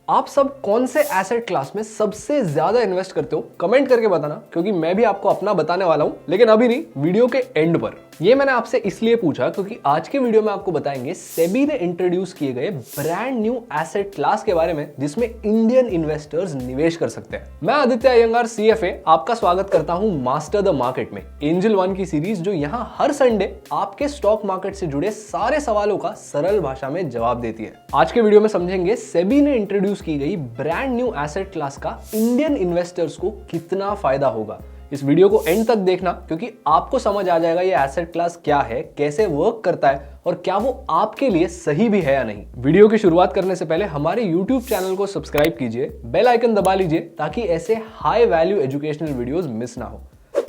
आप सब कौन से एसेट क्लास में सबसे ज्यादा इन्वेस्ट करते हो कमेंट करके बताना, क्योंकि मैं भी आपको अपना बताने वाला हूं, लेकिन अभी नहीं, वीडियो के एंड पर। ये मैंने आपसे इसलिए पूछा क्योंकि आज के वीडियो में आपको बताएंगे सेबी ने इंट्रोड्यूस किए गए ब्रांड न्यू एसेट क्लास के बारे में जिसमें इंडियन इन्वेस्टर्स निवेश कर सकते हैं। मैं आदित्य अयंगार CFA आपका स्वागत करता हूं मास्टर द मार्केट में, एंजल वन की सीरीज जो यहां हर संडे आपके स्टॉक मार्केट से जुड़े सारे सवालों का सरल भाषा में जवाब देती है। आज के वीडियो में समझेंगे सेबी ने इंट्रोड्यूस की गई ब्रांड न्यू एसेट क्लास का इंडियन इन्वेस्टर्स को कितना फायदा होगा। इस वीडियो को एंड तक देखना क्योंकि आपको समझ आ जाएगा ये एसेट क्लास क्या है, कैसे वर्क करता है और क्या वो आपके लिए सही भी है या नहीं। वीडियो की शुरुआत करने से पहले हमारे YouTube चैनल को सब्सक्राइब कीजिए, बेल आइकन दबा लीजिए ताकि ऐसे high value educational videos miss ना हो।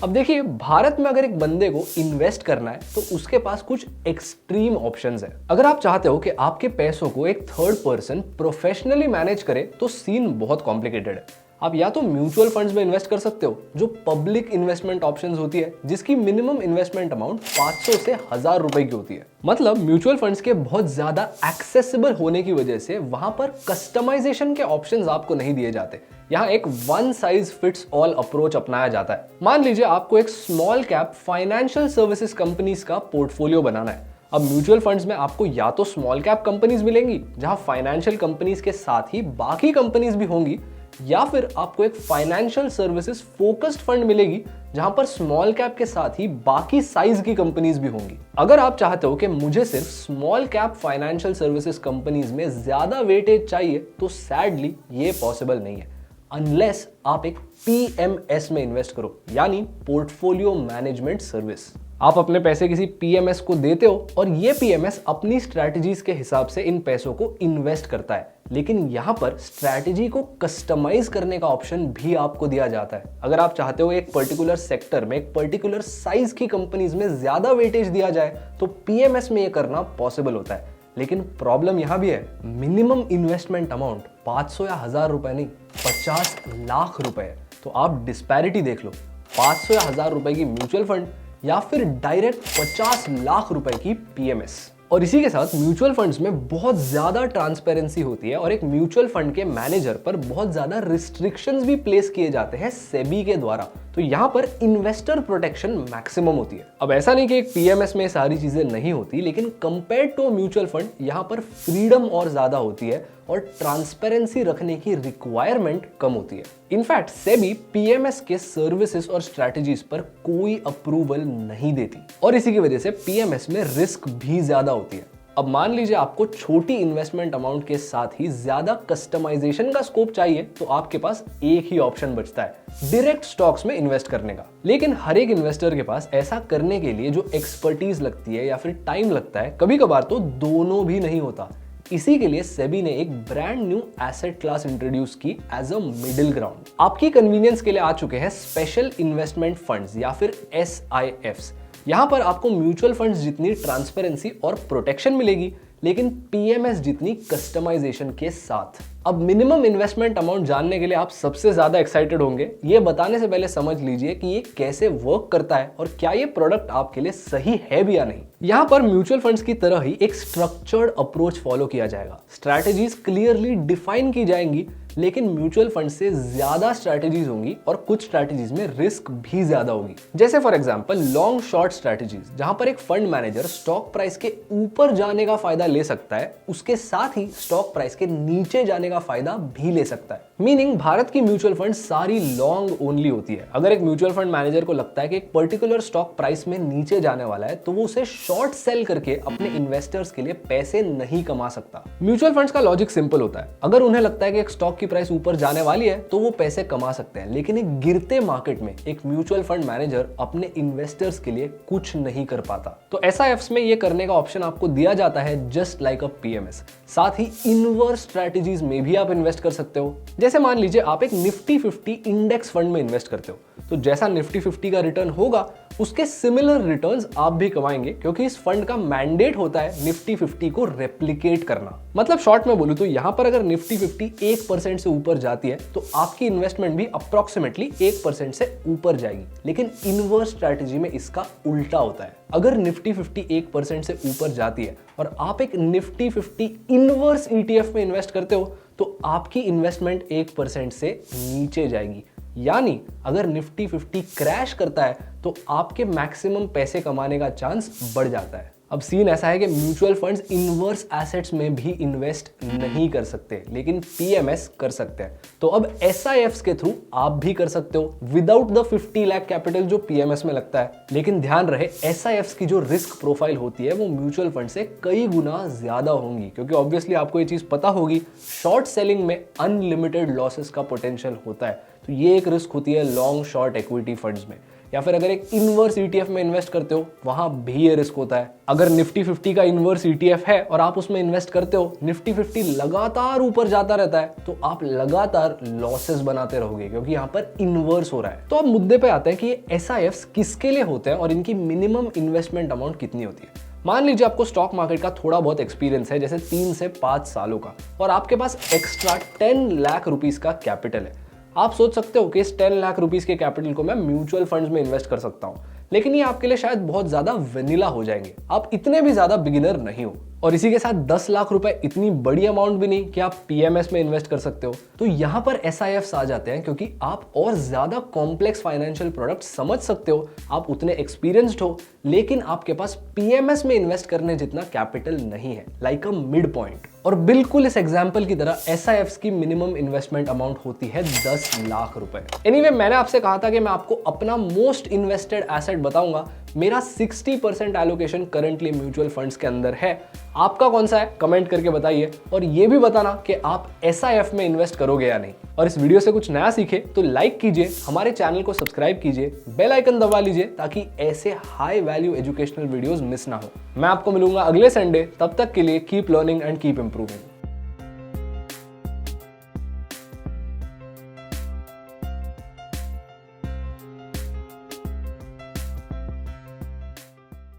अब देखिए, भारत में अगर एक बंदे को इन्वेस्ट करना है तो उसके पास कुछ एक्सट्रीम ऑप्शंस है। अगर आप चाहते हो कि आपके पैसों को एक थर्ड पर्सन प्रोफेशनली मैनेज करे तो सीन बहुत कॉम्प्लिकेटेड है। आप या तो म्यूचुअल फंड्स में इन्वेस्ट कर सकते हो जो पब्लिक इन्वेस्टमेंट ऑप्शंस होती है, जिसकी मिनिमम इन्वेस्टमेंट अमाउंट 500 से 1000 रुपए की होती है। मतलब म्यूचुअल फंड्स के बहुत ज्यादा एक्सेसिबल होने की वजह से वहां पर कस्टमाइजेशन के ऑप्शंस आपको नहीं दिए जाते। यहाँ एक one size fits all approach अपनाया जाता है। मान लीजिए आपको एक small cap financial services companies का पोर्टफोलियो बनाना है। अब म्यूचुअल फंड्स में आपको या तो स्मॉल कैप कंपनीज मिलेंगी जहां फाइनेंशियल कंपनीज के साथ ही बाकी कंपनीज भी होंगी, या फिर आपको एक फाइनेंशियल सर्विसेज फोकस्ड फंड मिलेगी जहां पर स्मॉल कैप के साथ ही बाकी साइज की कंपनीज भी होंगी। अगर आप चाहते हो कि मुझे सिर्फ small cap financial services companies में ज्यादा वेटेज चाहिए तो सैडली ये पॉसिबल नहीं है, अनलेस आप एक PMS में इन्वेस्ट करो, यानी पोर्टफोलियो मैनेजमेंट सर्विस। आप अपने पैसे किसी PMS को देते हो और ये PMS अपनी स्ट्रैटेजीज के हिसाब से इन पैसों को इन्वेस्ट करता है, लेकिन यहां पर स्ट्रैटेजी को कस्टमाइज करने का ऑप्शन भी आपको दिया जाता है। अगर आप चाहते हो एक पर्टिकुलर सेक्टर में एक पर्टिकुलर साइज की कंपनीज में ज्यादा वेटेज दिया जाए तो PMS में ये करना पॉसिबल होता है। लेकिन प्रॉब्लम यहां भी है, मिनिमम इन्वेस्टमेंट अमाउंट 500 या 1000 रुपए नहीं, 50 लाख रुपए है। तो आप डिस्पैरिटी देख लो, 500 या 1000 रुपए की म्यूचुअल फंड या फिर डायरेक्ट 50 लाख रुपए की PMS। और इसी के साथ म्यूचुअल फंड्स में बहुत ज्यादा ट्रांसपेरेंसी होती है और एक म्यूचुअल फंड के मैनेजर पर बहुत ज्यादा रिस्ट्रिक्शंस भी प्लेस किए जाते हैं सेबी के द्वारा। तो यहाँ पर इन्वेस्टर प्रोटेक्शन मैक्सिमम होती है। अब ऐसा नहीं कि एक PMS में सारी चीजें नहीं होती, लेकिन कंपेयर टू म्यूचुअल फंड यहाँ पर फ्रीडम और ज्यादा होती है और ट्रांसपेरेंसी रखने की रिक्वायरमेंट कम होती है। इनफैक्ट सेबी PMS के सर्विसेज और स्ट्रैटेजीज पर कोई अप्रूवल नहीं देती और इसी की वजह से PMS में रिस्क भी ज्यादा होती है। अब मान लीजिए आपको छोटी इन्वेस्टमेंट अमाउंट के साथ ही ज्यादा कस्टमाइजेशन का स्कोप चाहिए तो आपके पास एक ही ऑप्शन बचता है, डायरेक्ट स्टॉक्स में इन्वेस्ट करने का। लेकिन हर एक इन्वेस्टर के पास ऐसा करने के लिए जो एक्सपर्टीज लगती है या फिर टाइम लगता है, कभी कभार तो दोनों भी नहीं होता। इसी के लिए सेबी ने एक brand new asset class introduce की एज अ मिडिल ग्राउंड। आपकी कन्वीनियंस के लिए आ चुके हैं स्पेशल इन्वेस्टमेंट फंड्स या फिर SIFs। यहां पर आपको म्यूचुअल फंड्स जितनी ट्रांसपेरेंसी और प्रोटेक्शन मिलेगी, लेकिन PMS जितनी कस्टमाइजेशन के साथ। अब मिनिमम इन्वेस्टमेंट अमाउंट जानने के लिए आप सबसे ज्यादा एक्साइटेड होंगे। ये बताने से पहले समझ लीजिए कि ये कैसे वर्क करता है और क्या ये प्रोडक्ट आपके लिए सही है भी या नहीं। यहाँ पर म्यूचुअल फंड्स की तरह ही एक स्ट्रक्चर्ड अप्रोच फॉलो किया जाएगा। स्ट्रैटेजीज क्लियरली डिफाइन की जाएंगी, लेकिन म्यूचुअल फंड से ज्यादा स्ट्रैटेजीज होंगी और कुछ स्ट्रैटेजीज में रिस्क भी ज्यादा होगी। जैसे for example long short strategies, जहां पर एक फंड मैनेजर स्टॉक प्राइस के ऊपर जाने का फायदा ले सकता है, उसके साथ ही स्टॉक प्राइस के नीचे जाने का फायदा भी ले सकता है। मीनिंग भारत की म्यूचुअल फंड सारी लॉन्ग ओनली होती है। अगर एक म्यूचुअल फंड मैनेजर को लगता है कि एक पर्टिकुलर स्टॉक प्राइस में नीचे जाने वाला है तो वो उसे शॉर्ट सेल करके अपने इन्वेस्टर्स के लिए पैसे नहीं कमा सकता। म्यूचुअल फंड्स का लॉजिक सिंपल होता है, अगर उन्हें लगता है कि एक स्टॉक की प्राइस ऊपर जाने वाली है तो वो पैसे कमा सकते हैं, लेकिन एक गिरते मार्केट में एक म्यूचुअल फंड मैनेजर अपने इन्वेस्टर्स के लिए कुछ नहीं कर पाता। तो SIFs में ये करने का ऑप्शन आपको दिया जाता है जस्ट लाइक अ PMS। साथ ही इनवर्स स्ट्रैटेजीज में भी आप इन्वेस्ट कर सकते हो। जैसे मान लीजिए आप एक निफ्टी 50 इंडेक्स फंड में इन्वेस्ट करते हो, तो जैसा निफ्टी 50 का रिटर्न होगा उसके सिमिलर रिटर्न्स आप भी कमाएंगे, क्योंकि इस फंड का मैंडेट होता है निफ्टी 50 को रेप्लिकेट करना। मतलब शॉर्ट में बोलूं तो यहां पर अगर निफ्टी 50 1% से ऊपर जाती है तो आपकी इन्वेस्टमेंट भी अप्रोक्सीमेटली 1% से ऊपर जाएगी। लेकिन इनवर्स स्ट्रैटेजी में इसका उल्टा होता है। अगर निफ्टी 50 1% से ऊपर जाती है और आप एक निफ्टी 50 इनवर्स ETF में इन्वेस्ट करते हो तो आपकी इन्वेस्टमेंट 1% से नीचे जाएगी। यानी अगर निफ्टी 50 क्रैश करता है तो आपके मैक्सिमम पैसे कमाने का चांस बढ़ जाता है। अब सीन ऐसा है कि म्यूचुअल फंड्स इनवर्स एसेट्स में भी इन्वेस्ट नहीं कर सकते, लेकिन पीएमएस कर सकते हैं। तो अब एसआईएफ्स के थ्रू आप भी कर सकते हो विदाउट द 50 लाख कैपिटल जो पीएमएस में लगता है। लेकिन ध्यान रहे, एसआईएफ्स की जो रिस्क प्रोफाइल होती है वो म्यूचुअल फंड से कई गुना ज्यादा होंगी, क्योंकि ऑब्वियसली आपको ये चीज पता होगी, शॉर्ट सेलिंग में अनलिमिटेड लॉसेस का पोटेंशियल होता है। तो ये एक रिस्क होती है लॉन्ग शॉर्ट इक्विटी फंड्स में। या फिर अगर एक इनवर्स ईटीएफ में इन्वेस्ट करते हो, वहां भी ये रिस्क होता है। अगर निफ्टी 50 का इनवर्स ईटीएफ है और आप उसमें इन्वेस्ट करते हो, निफ्टी 50 लगातार ऊपर जाता रहता है, तो आप लगातार लॉसेस बनाते रहोगे, क्योंकि यहाँ पर इनवर्स हो रहा है। तो अब मुद्दे पे आते हैं कि ये एसआईएफ्स किसके लिए होते हैं और इनकी मिनिमम इन्वेस्टमेंट अमाउंट कितनी होती है। मान लीजिए आपको स्टॉक मार्केट का थोड़ा बहुत एक्सपीरियंस है, जैसे 3 से 5 सालों का, और आपके पास एक्स्ट्रा 10 लाख रुपीस का कैपिटल है। आप सोच सकते हो कि इस 10 लाख रुपीस के कैपिटल को मैं म्यूचुअल फंड्स में इन्वेस्ट कर सकता हूं, लेकिन ये आपके लिए शायद बहुत ज्यादा वेनिला हो जाएंगे। आप इतने भी ज्यादा बिगिनर नहीं हो, और इसी के साथ 10 लाख रुपए इतनी बड़ी अमाउंट भी नहीं कि आप पीएमएस में इन्वेस्ट कर सकते हो। तो यहां पर एसआईएफ्स आ जाते हैं, क्योंकि आप और ज्यादा कॉम्प्लेक्स फाइनेंशियल प्रोडक्ट समझ सकते हो, आप उतने एक्सपीरियंस्ड हो, लेकिन आपके पास पीएमएस में इन्वेस्ट करने जितना कैपिटल नहीं है, लाइक अ मिड पॉइंट। और बिल्कुल इस एग्जाम्पल की तरह एसआईएफ्स की मिनिमम इन्वेस्टमेंट अमाउंट होती है 10 लाख रुपए। एनीवे, मैंने आपसे कहा था कि मैं आपको अपना मोस्ट इन्वेस्टेड एसेट बताऊंगा। मेरा 60% एलोकेशन करंटली म्यूचुअल फंड्स के अंदर है। आपका कौन सा है कमेंट करके बताइए, और ये भी बताना कि आप एसआईएफ में इन्वेस्ट करोगे या नहीं। और इस वीडियो से कुछ नया सीखे तो लाइक कीजिए, हमारे चैनल को सब्सक्राइब कीजिए, बेल आइकन दबा लीजिए, ताकि ऐसे high value educational videos miss ना हो। मैं आपको मिलूंगा अगले संडे, तब तक के लिए keep learning and keep improving.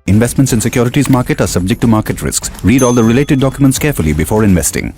Investments in securities market are subject to market risks. Read all the related documents carefully before investing.